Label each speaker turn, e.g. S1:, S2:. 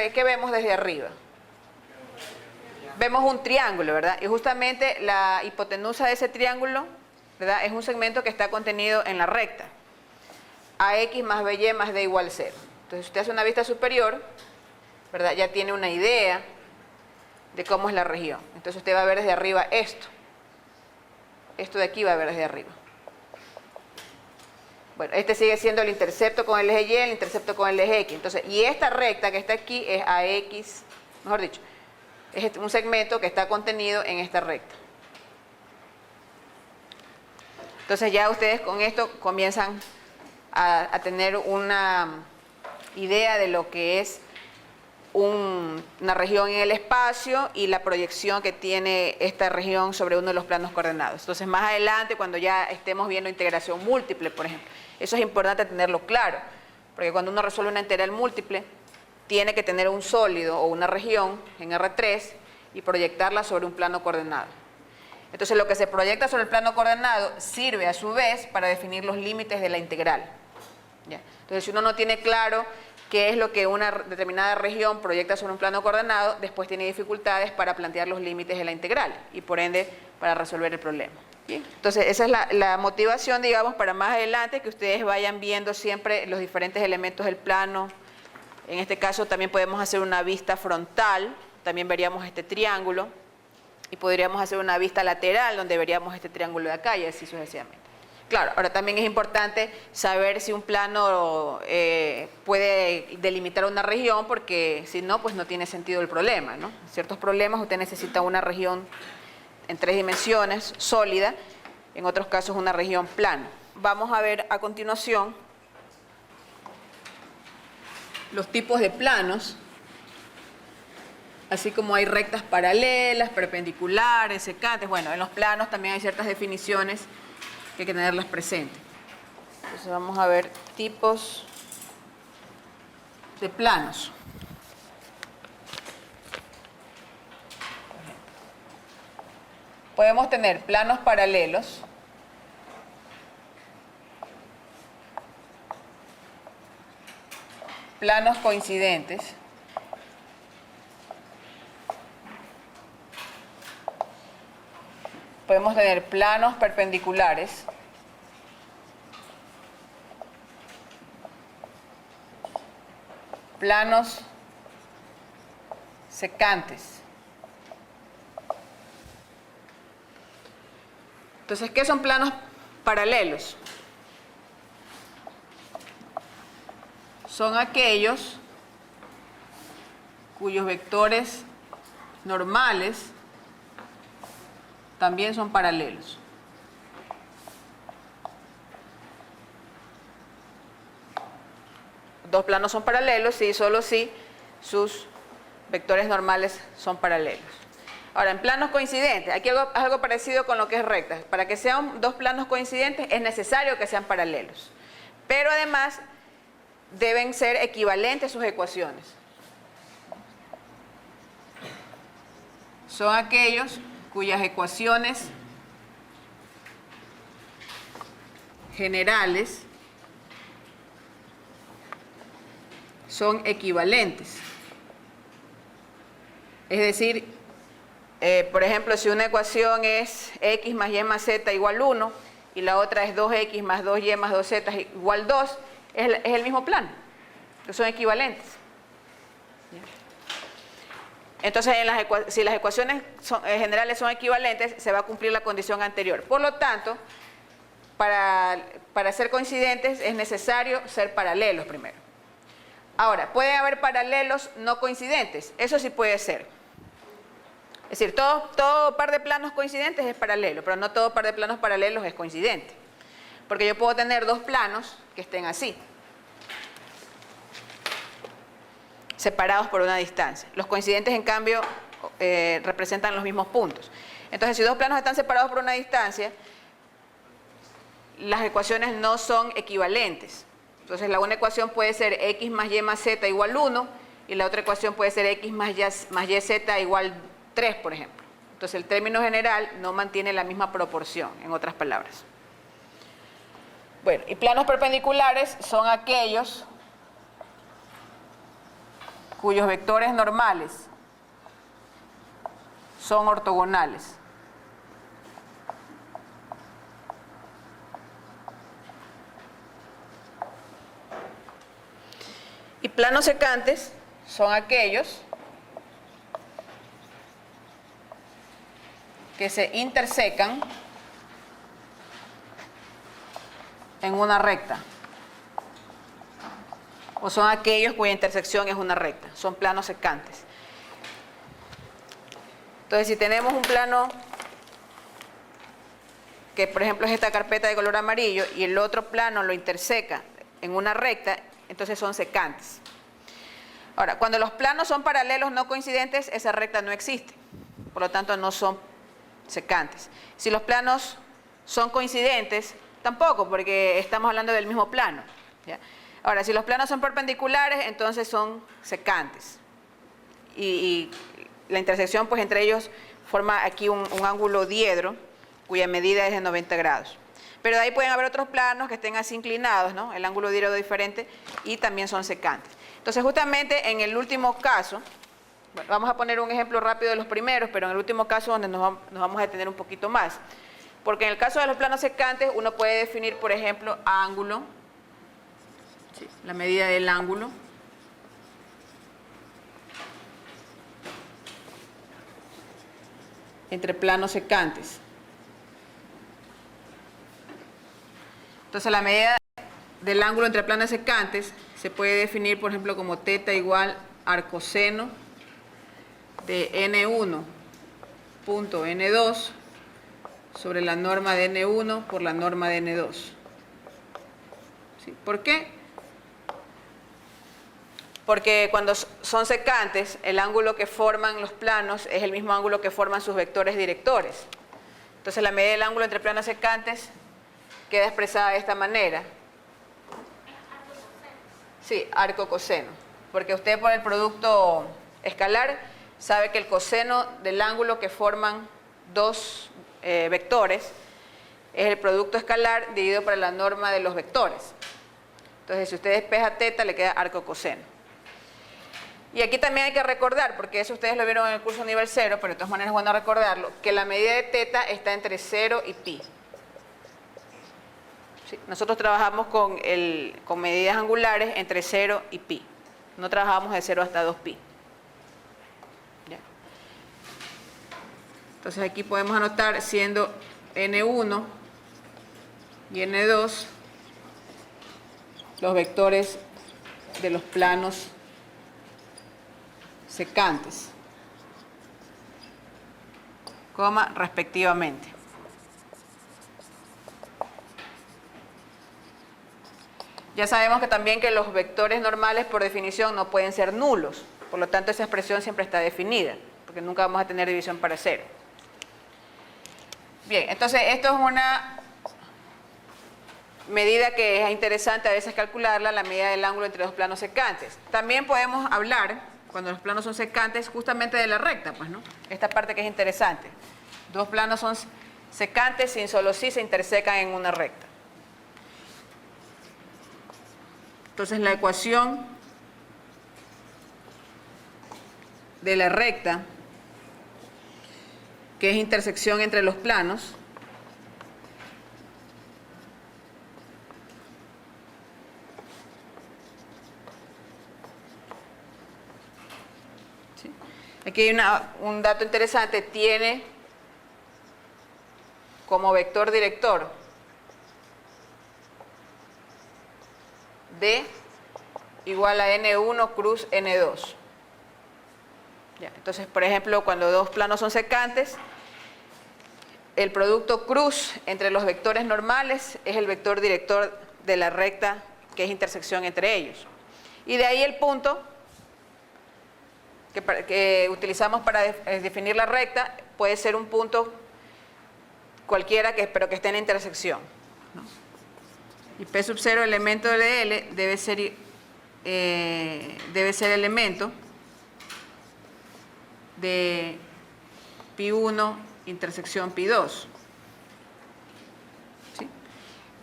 S1: ¿qué vemos desde arriba? Vemos un triángulo, ¿verdad? Y justamente la hipotenusa de ese triángulo, ¿verdad?, es un segmento que está contenido en la recta. AX más BY más D igual 0. Entonces, si usted hace una vista superior, ¿verdad?, ya tiene una idea de cómo es la región. Entonces, usted va a ver desde arriba esto. Esto de aquí va a ver desde arriba. Bueno, este sigue siendo el intercepto con el eje Y, el intercepto con el eje X. Entonces, y esta recta que está aquí es AX, mejor dicho, es un segmento que está contenido en esta recta. Entonces, ya ustedes con esto comienzan a tener una idea de lo que es una región en el espacio y la proyección que tiene esta región sobre uno de los planos coordenados. Entonces, más adelante, cuando ya estemos viendo integración múltiple, por ejemplo, eso es importante tenerlo claro, porque cuando uno resuelve una integral múltiple, tiene que tener un sólido o una región en R3 y proyectarla sobre un plano coordenado. Entonces, lo que se proyecta sobre el plano coordenado sirve a su vez para definir los límites de la integral. ¿Ya? Entonces, si uno no tiene claro qué es lo que una determinada región proyecta sobre un plano coordenado, después tiene dificultades para plantear los límites de la integral y por ende para resolver el problema. ¿Bien? Entonces, esa es la motivación, digamos, para más adelante, que ustedes vayan viendo siempre los diferentes elementos del plano. En este caso también podemos hacer una vista frontal, también veríamos este triángulo, y podríamos hacer una vista lateral donde veríamos este triángulo de acá y así sucesivamente. Claro, ahora también es importante saber si un plano puede delimitar una región, porque si no, pues no tiene sentido el problema, ¿no? En ciertos problemas usted necesita una región en 3 dimensiones, sólida, en otros casos una región plana. Vamos a ver a continuación los tipos de planos, así como hay rectas paralelas, perpendiculares, secantes. Bueno, en los planos también hay ciertas definiciones que hay que tenerlas presentes. Entonces vamos a ver tipos de planos. Podemos tener planos paralelos, planos coincidentes, podemos tener planos perpendiculares, planos secantes. Entonces, ¿qué son planos paralelos? Son aquellos cuyos vectores normales también son paralelos. Dos planos son paralelos si y solo si sus vectores normales son paralelos. Ahora, en planos coincidentes, aquí algo parecido con lo que es recta. Para que sean dos planos coincidentes es necesario que sean paralelos. Pero además deben ser equivalentes sus ecuaciones. Son aquellos cuyas ecuaciones generales son equivalentes. Es decir, por ejemplo, si una ecuación es x más y más z igual 1 y la otra es 2x más 2y más 2z igual 2, es el mismo plano, son equivalentes. Entonces, si las ecuaciones generales son equivalentes, se va a cumplir la condición anterior. Por lo tanto, para ser coincidentes es necesario ser paralelos primero. Ahora, ¿puede haber paralelos no coincidentes? Eso sí puede ser. Es decir, todo par de planos coincidentes es paralelo, pero no todo par de planos paralelos es coincidente. Porque yo puedo tener dos planos que estén así, separados por una distancia. Los coincidentes, en cambio, representan los mismos puntos. Entonces, si dos planos están separados por una distancia, las ecuaciones no son equivalentes. Entonces, una ecuación puede ser x más y más z igual 1 y la otra ecuación puede ser x más y z igual 3, por ejemplo. Entonces, el término general no mantiene la misma proporción, en otras palabras. Bueno, y planos perpendiculares son aquellos cuyos vectores normales son ortogonales. Y planos secantes son aquellos que se intersecan en una recta. O son aquellos cuya intersección es una recta. Son planos secantes. Entonces, si tenemos un plano que, por ejemplo, es esta carpeta de color amarillo y el otro plano lo interseca en una recta, entonces son secantes. Ahora, cuando los planos son paralelos no coincidentes, esa recta no existe. Por lo tanto, no son secantes. Si los planos son coincidentes, tampoco, porque estamos hablando del mismo plano, ¿ya? Ahora, si los planos son perpendiculares, entonces son secantes. Y la intersección, pues, entre ellos forma aquí un ángulo diedro, cuya medida es de 90 grados. Pero de ahí pueden haber otros planos que estén así inclinados, ¿no? El ángulo diedro diferente, y también son secantes. Entonces, justamente en el último caso, bueno, vamos a poner un ejemplo rápido de los primeros, pero en el último caso donde nos vamos a detener un poquito más. Porque en el caso de los planos secantes, uno puede definir, por ejemplo, ángulo, ¿sí?, la medida del ángulo, entre planos secantes. Entonces, la medida del ángulo entre planos secantes se puede definir, por ejemplo, como θ igual arcoseno de n1 punto n2 sobre la norma de n1 por la norma de n2. ¿Sí? ¿Por qué? Porque cuando son secantes, el ángulo que forman los planos es el mismo ángulo que forman sus vectores directores. Entonces, la medida del ángulo entre planos secantes queda expresada de esta manera. Sí, arco coseno. Porque usted, por el producto escalar, sabe que el coseno del ángulo que forman dos vectores es el producto escalar dividido por la norma de los vectores. Entonces, si usted despeja θ, le queda arco coseno. Y aquí también hay que recordar, porque eso ustedes lo vieron en el curso nivel 0, pero de todas maneras es bueno recordarlo, que la medida de θ está entre 0 y pi. ¿Sí? Nosotros trabajamos con medidas angulares entre 0 y pi. No trabajamos de 0 hasta 2pi. ¿Ya? Entonces, aquí podemos anotar, siendo n1 y n2 los vectores de los planos secantes, coma, respectivamente. Ya sabemos que también que los vectores normales por definición no pueden ser nulos, por lo tanto esa expresión siempre está definida, porque nunca vamos a tener división para 0. Bien, entonces esto es una medida que es interesante a veces calcularla, la medida del ángulo entre dos planos secantes. También podemos hablar, cuando los planos son secantes, justamente de la recta, pues, ¿no? Esta parte que es interesante. Dos planos son secantes sin solo si se intersecan en una recta. Entonces, la ecuación de la recta, que es intersección entre los planos, ¿sí? Aquí hay un dato interesante, tiene como vector director D igual a N1 cruz N2. Ya, entonces, por ejemplo, cuando dos planos son secantes, el producto cruz entre los vectores normales es el vector director de la recta que es intersección entre ellos. Y de ahí el punto que utilizamos para definir la recta puede ser un punto cualquiera, pero que esté en la intersección, ¿no? Y P sub 0, elemento de L, debe ser elemento de pi1 intersección pi2.